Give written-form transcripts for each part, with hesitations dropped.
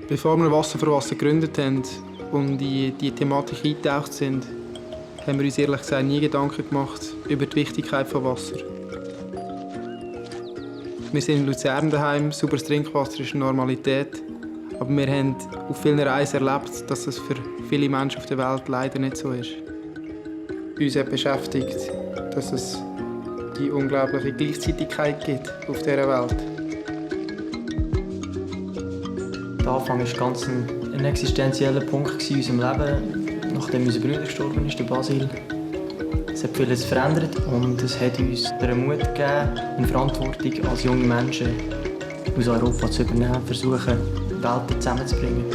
Bevor wir Wasser für Wasser gegründet haben und in die Thematik eingetaucht sind, haben wir uns ehrlich gesagt nie Gedanken gemacht über die Wichtigkeit von Wasser. Wir sind in Luzern daheim, sauberes Trinkwasser ist eine Normalität. Aber wir haben auf vielen Reisen erlebt, dass es für viele Menschen auf der Welt leider nicht so ist. Uns hat beschäftigt, dass es die unglaubliche Gleichzeitigkeit gibt auf dieser Welt. Der Anfang war ganz ein existenzieller Punkt in unserem Leben, nachdem unser Bruder gestorben ist, der Basil. Es hat vieles verändert und es hat uns den Mut gegeben, eine Verantwortung als junge Menschen aus Europa zu übernehmen, versuchen, Welten zusammenzubringen.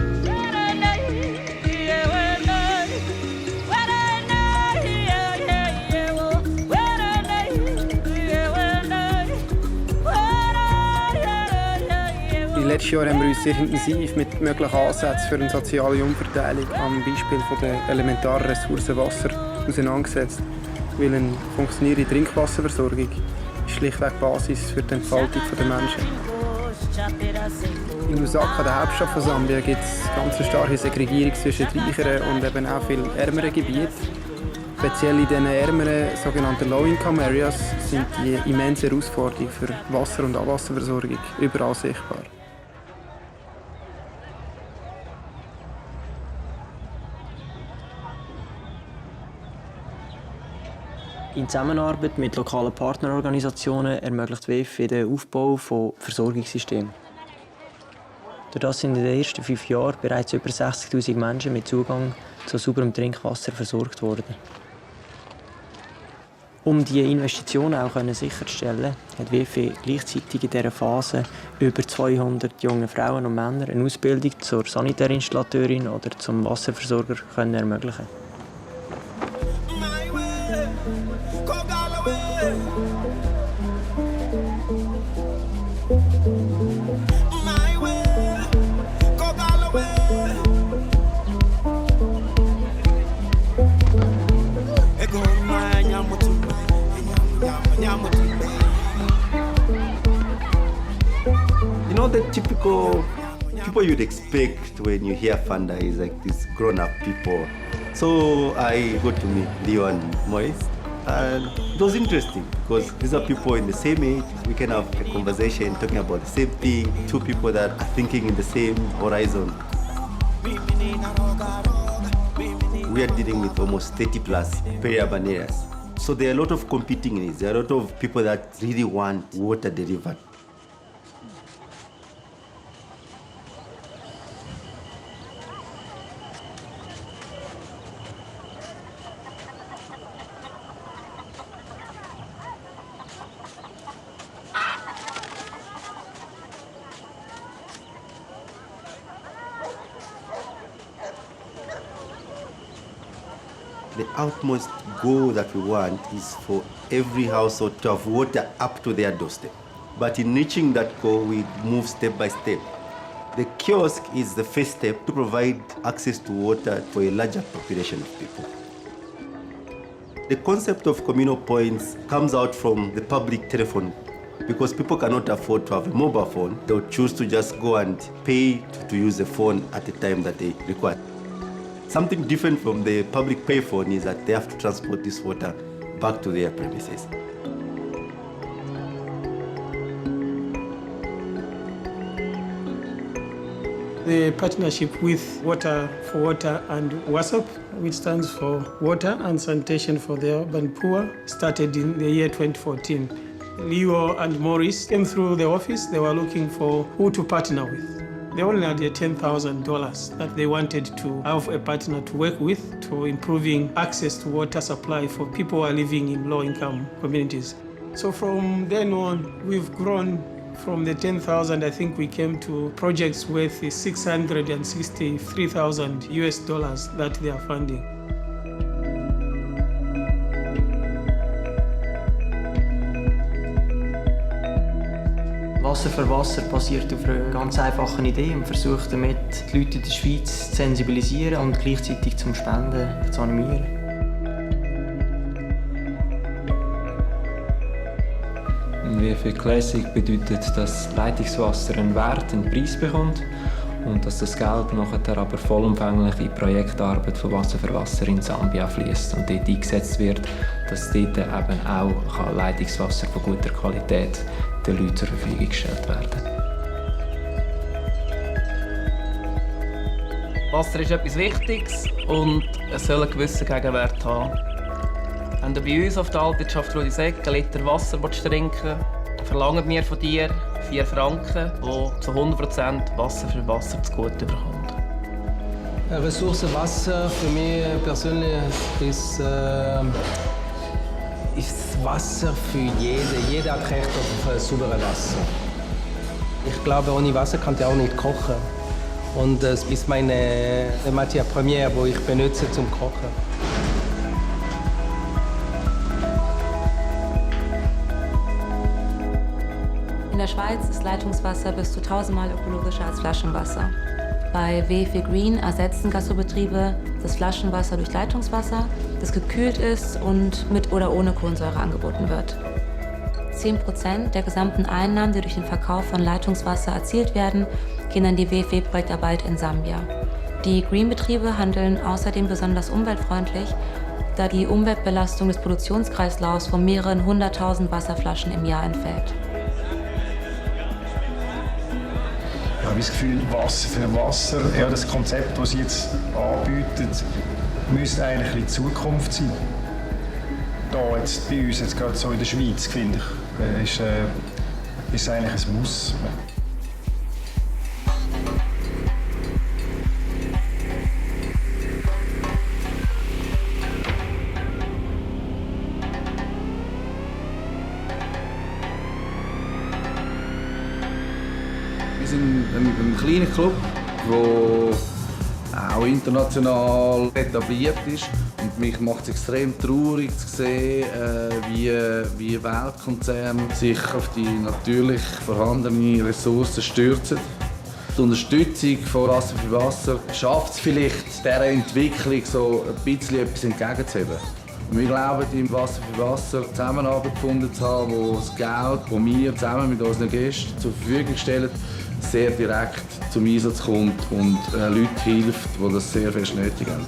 In den letzten Jahren haben wir uns sehr intensiv mit möglichen Ansätzen für eine soziale Umverteilung am Beispiel der elementaren Ressource Wasser auseinandergesetzt. Weil eine funktionierende Trinkwasserversorgung ist schlichtweg die Basis für die Entfaltung der Menschen. In Lusaka, der Hauptstadt von Sambia, gibt es ganz eine starke Segregierung zwischen reicheren und eben auch viel ärmeren Gebieten. Speziell in diesen ärmeren sogenannten Low-Income Areas sind die immense Herausforderungen für Wasser- und Abwasserversorgung überall sichtbar. In Zusammenarbeit mit lokalen Partnerorganisationen ermöglicht WFP den Aufbau von Versorgungssystemen. Dadurch sind in den ersten 5 Jahren bereits über 60'000 Menschen mit Zugang zu sauberem Trinkwasser versorgt worden. Um diese Investitionen auch sicherzustellen, hat WFP gleichzeitig in dieser Phase über 200 junge Frauen und Männer eine Ausbildung zur Sanitärinstallateurin oder zum Wasserversorger ermöglichen. You know, the typical people you'd expect when you hear Fanda is like these grown-up people. So I got to meet Leo and Moise, and it was interesting because these are people in the same age. We can have a conversation talking about the same thing, 2 people that are thinking in the same horizon. We are dealing with almost 30 plus peri-urban areas. So there are a lot of competing needs. There are a lot of people that really want water delivered. The utmost goal that we want is for every household to have water up to their doorstep. But in reaching that goal, we move step by step. The kiosk is the first step to provide access to water for a larger population of people. The concept of communal points comes out from the public telephone. Because people cannot afford to have a mobile phone, they'll choose to just go and pay to use the phone at the time that they require. Something different from the public payphone is that they have to transport this water back to their premises. The partnership with Water for Water and WASAP, which stands for Water and Sanitation for the Urban Poor, started in the year 2014. Leo and Maurice came through the office. They were looking for who to partner with. They only had $10,000 that they wanted to have a partner to work with to improving access to water supply for people who are living in low-income communities. So from then on, we've grown from the 10,000. I think we came to projects worth $663,000 that they are funding. Wasser für Wasser basiert auf einer ganz einfachen Idee und versucht damit, die Leute in der Schweiz zu sensibilisieren und gleichzeitig zum Spenden zu animieren. WFP Classic bedeutet, dass Leitungswasser einen Wert, einen Preis bekommt und dass das Geld nachher aber vollumfänglich in die Projektarbeit von Wasser für Wasser in Sambia fließt und dort eingesetzt wird, dass dort eben auch Leitungswasser von guter Qualität den Leuten zur Verfügung gestellt werden kann. Wasser ist etwas Wichtiges und es soll einen gewissen Gegenwert haben. Wenn du bei uns auf der Altwirtschaft Rudiseck 1 Liter Wasser trinken willst, verlangen wir von dir 4 Franken, die zu 100% Wasser für Wasser zugute bekommt. Ressource Wasser für mich persönlich ist Wasser für jeden. Jeder hat Recht auf sauberes Wasser. Ich glaube, ohne Wasser kann ich auch nicht kochen. Und es ist meine Matière première, die ich benutze zum Kochen. In der Schweiz ist Leitungswasser bis zu 1000-mal ökologischer als Flaschenwasser. Bei WFE Green ersetzen Gastrobetriebe das Flaschenwasser durch Leitungswasser, das gekühlt ist und mit oder ohne Kohlensäure angeboten wird. 10% der gesamten Einnahmen, die durch den Verkauf von Leitungswasser erzielt werden, gehen an die WFE-Projektarbeit in Sambia. Die Green-Betriebe handeln außerdem besonders umweltfreundlich, da die Umweltbelastung des Produktionskreislaufs von mehreren 100.000 Wasserflaschen im Jahr entfällt. Ich habe das Gefühl, Wasser für Wasser, ja, das Konzept, das Sie jetzt anbieten, müsste eigentlich in Zukunft sein. Da jetzt bei uns, jetzt gerade so in der Schweiz, finde ich, ist eigentlich ein Muss. Wir sind ein kleiner Club, der auch international etabliert ist. Und mich macht es extrem traurig zu sehen, wie Weltkonzerne sich auf die natürlich vorhandenen Ressourcen stürzen. Die Unterstützung von Wasser für Wasser schafft es vielleicht, dieser Entwicklung so ein bisschen etwas entgegenzuheben. Und wir glauben, im Wasser für Wasser Zusammenarbeit gefunden zu haben, wo das Geld, das wir zusammen mit unseren Gästen zur Verfügung stellen, sehr direkt zum Einsatz kommt und Leuten hilft, die das sehr fest nötig haben.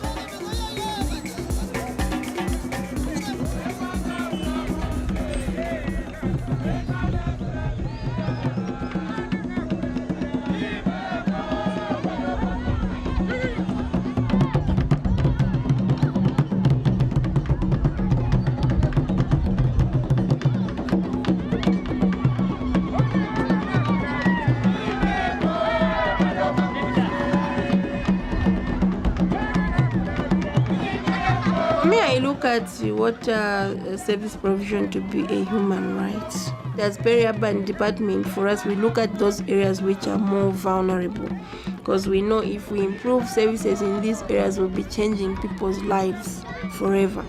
I look at water service provision to be a human right. As peri-urban department, for us, we look at those areas which are more vulnerable, because we know if we improve services in these areas, we'll be changing people's lives forever.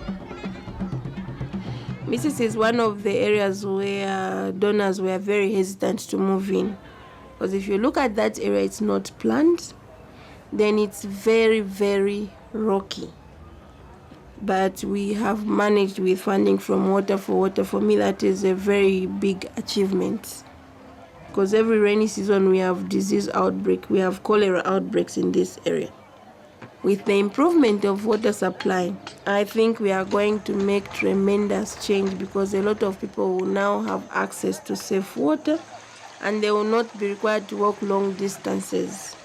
Mrs. is one of the areas where donors were very hesitant to move in, because if you look at that area, it's not planned, then it's very, very rocky. But we have managed with funding from Water for Water. For me, that is a very big achievement. Because every rainy season we have disease outbreak, we have cholera outbreaks in this area. With the improvement of water supply, I think we are going to make tremendous change, because a lot of people will now have access to safe water and they will not be required to walk long distances.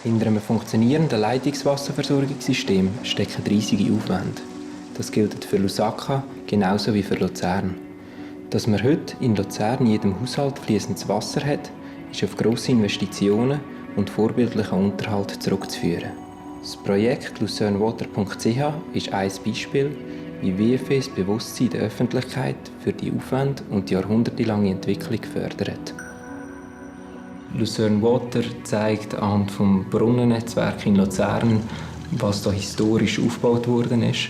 Hinter einem funktionierenden Leitungswasserversorgungssystem stecken riesige Aufwände. Das gilt für Lusaka genauso wie für Luzern. Dass man heute in Luzern in jedem Haushalt fließendes Wasser hat, ist auf grosse Investitionen und vorbildlichen Unterhalt zurückzuführen. Das Projekt lucernwater.ch ist ein Beispiel, wie WFE das Bewusstsein der Öffentlichkeit für die Aufwände und die jahrhundertelange Entwicklung fördert. Lucerne Water zeigt anhand vom Brunnennetzwerk in Luzern, was da historisch aufgebaut worden ist.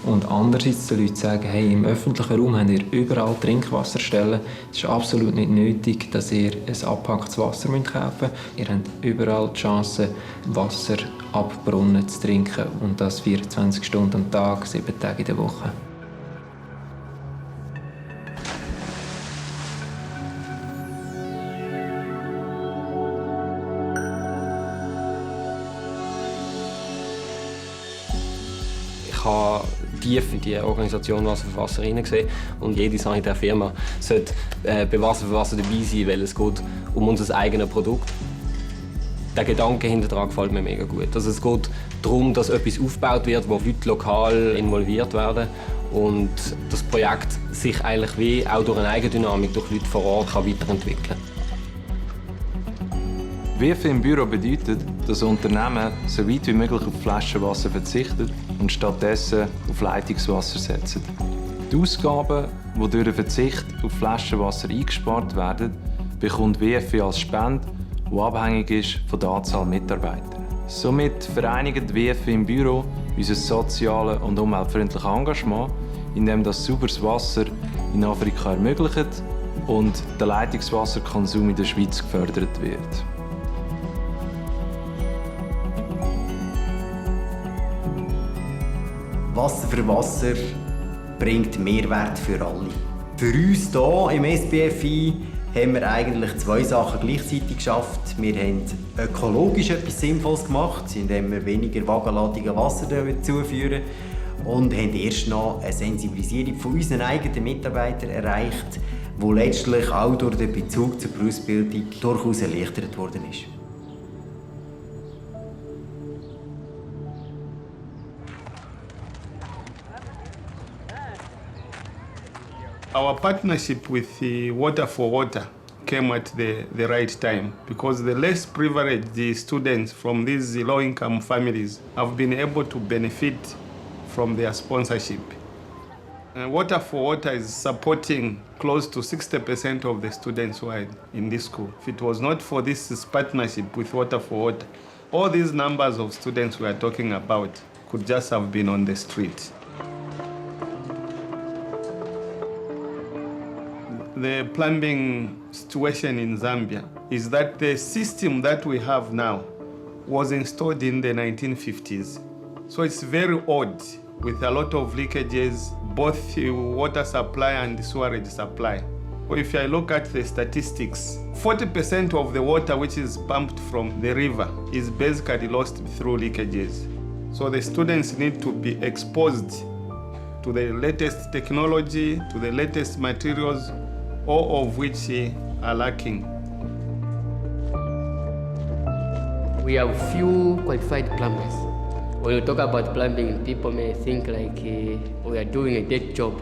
Und andererseits den Leuten sagen, hey, im öffentlichen Raum habt ihr überall Trinkwasserstellen. Es ist absolut nicht nötig, dass ihr ein abgepacktes Wasser kaufen müsst. Ihr habt überall die Chance, Wasser ab Brunnen zu trinken. Und das 24 Stunden am Tag, 7 Tage in der Woche. Ich habe tief in die Organisation Wasser für Wasser hineingesehen und jede Sanitärfirma sollte bei Wasser für Wasser dabei sein, weil es geht um unser eigenes Produkt. Der Gedanke hinterher gefällt mir mega gut. Also es geht darum, dass etwas aufgebaut wird, wo Leute lokal involviert werden und das Projekt sich eigentlich wie auch durch eine Eigendynamik durch Leute vor Ort weiterentwickeln kann. WFI im Büro bedeutet, dass Unternehmen so weit wie möglich auf Flaschenwasser verzichten und stattdessen auf Leitungswasser setzen. Die Ausgaben, die durch den Verzicht auf Flaschenwasser eingespart werden, bekommt WFI als Spende, die abhängig ist von der Anzahl Mitarbeiter. Somit vereinigt WFI im Büro unser soziales und umweltfreundliches Engagement, indem das sauberes Wasser in Afrika ermöglicht und der Leitungswasserkonsum in der Schweiz gefördert wird. Wasser für Wasser bringt Mehrwert für alle. Für uns hier im SBFI haben wir eigentlich 2 Sachen gleichzeitig geschafft. Wir haben ökologisch etwas Sinnvolles gemacht, indem wir weniger wagenladungen Wasser zuführen und haben erst noch eine Sensibilisierung von unseren eigenen Mitarbeitern erreicht, die letztlich auch durch den Bezug zur Berufsbildung durchaus erleichtert worden ist. Our partnership with the Water for Water came at the right time because the less privileged the students from these low-income families have been able to benefit from their sponsorship. Water for Water is supporting close to 60% of the students who are in this school. If it was not for this partnership with Water for Water, all these numbers of students we are talking about could just have been on the street. The plumbing situation in Zambia is that the system that we have now was installed in the 1950s. So it's very odd with a lot of leakages, both water supply and sewerage supply. If I look at the statistics, 40% of the water which is pumped from the river is basically lost through leakages. So the students need to be exposed to the latest technology, to the latest materials, all of which are lacking. We have few qualified plumbers. When you talk about plumbing, people may think like we are doing a dead job.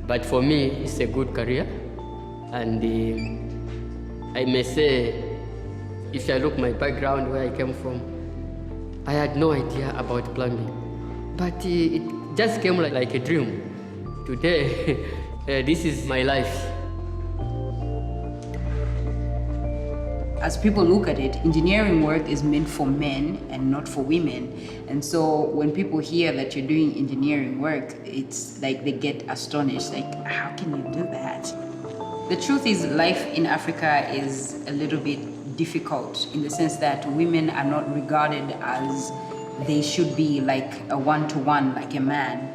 But for me, it's a good career. And I may say, if I look my background, where I came from, I had no idea about plumbing. But it just came like a dream. Today, this is my life. As people look at it, engineering work is meant for men and not for women. And so when people hear that you're doing engineering work, it's like they get astonished, like, how can you do that? The truth is, life in Africa is a little bit difficult in the sense that women are not regarded as they should be like a one-to-one, like a man.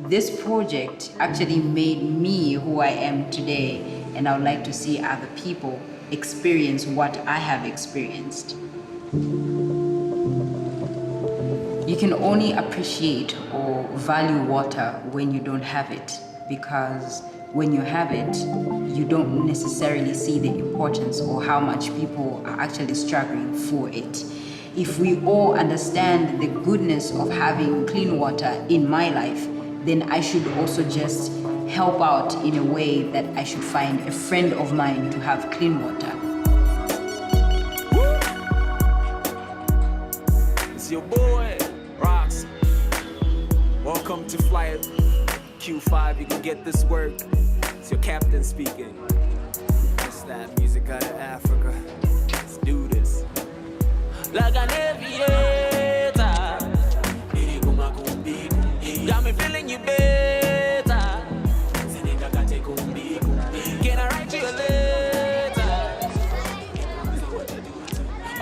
This project actually made me who I am today, and I would like to see other people experience what I have experienced. You can only appreciate or value water when you don't have it, because when you have it, you don't necessarily see the importance or how much people are actually struggling for it. If we all understand the goodness of having clean water in my life, then I should also just help out in a way that I should find a friend of mine to have clean water. It's your boy, Rox. Welcome to Flight Q5. You can get this work. It's your captain speaking. It's that music out of Africa. Let's do this. Like an aviator. got me feeling you better. Can I write you a letter?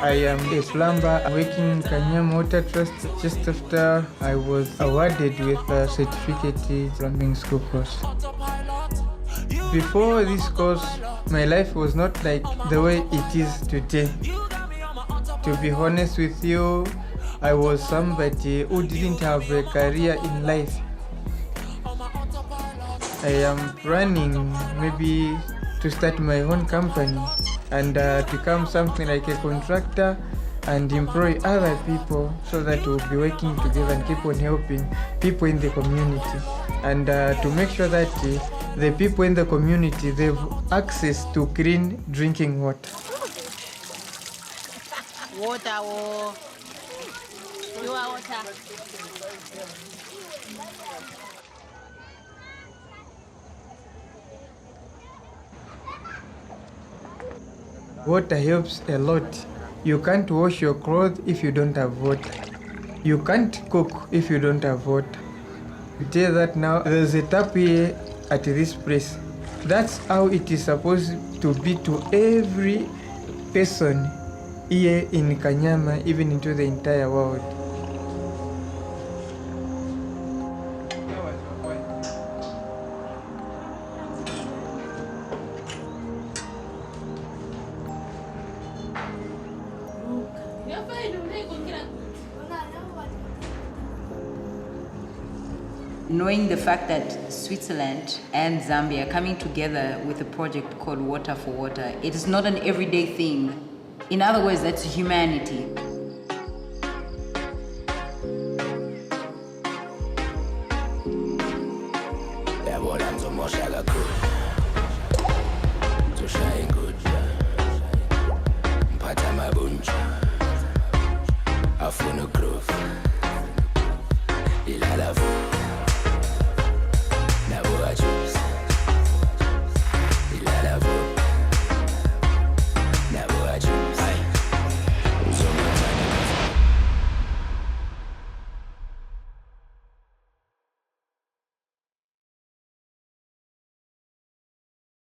I am a plumber working in Kanyama Water Trust just after I was awarded with a certificate plumbing school course. Before this course, my life was not like the way it is today. To be honest with you, I was somebody who didn't have a career in life. I am planning maybe to start my own company and become something like a contractor and employ other people so that we'll be working together and keep on helping people in the community and to make sure that the people in the community, they have access to clean drinking water. Water, pure water. Water helps a lot. You can't wash your clothes if you don't have water. You can't cook if you don't have water. You tell that now there's a tap here at this place. That's how it is supposed to be to every person here in Kanyama, even into the entire world. Knowing the fact that Switzerland and Zambia are coming together with a project called Water for Water, it is not an everyday thing. In other words, that's humanity. Afuna groove, il a la voix.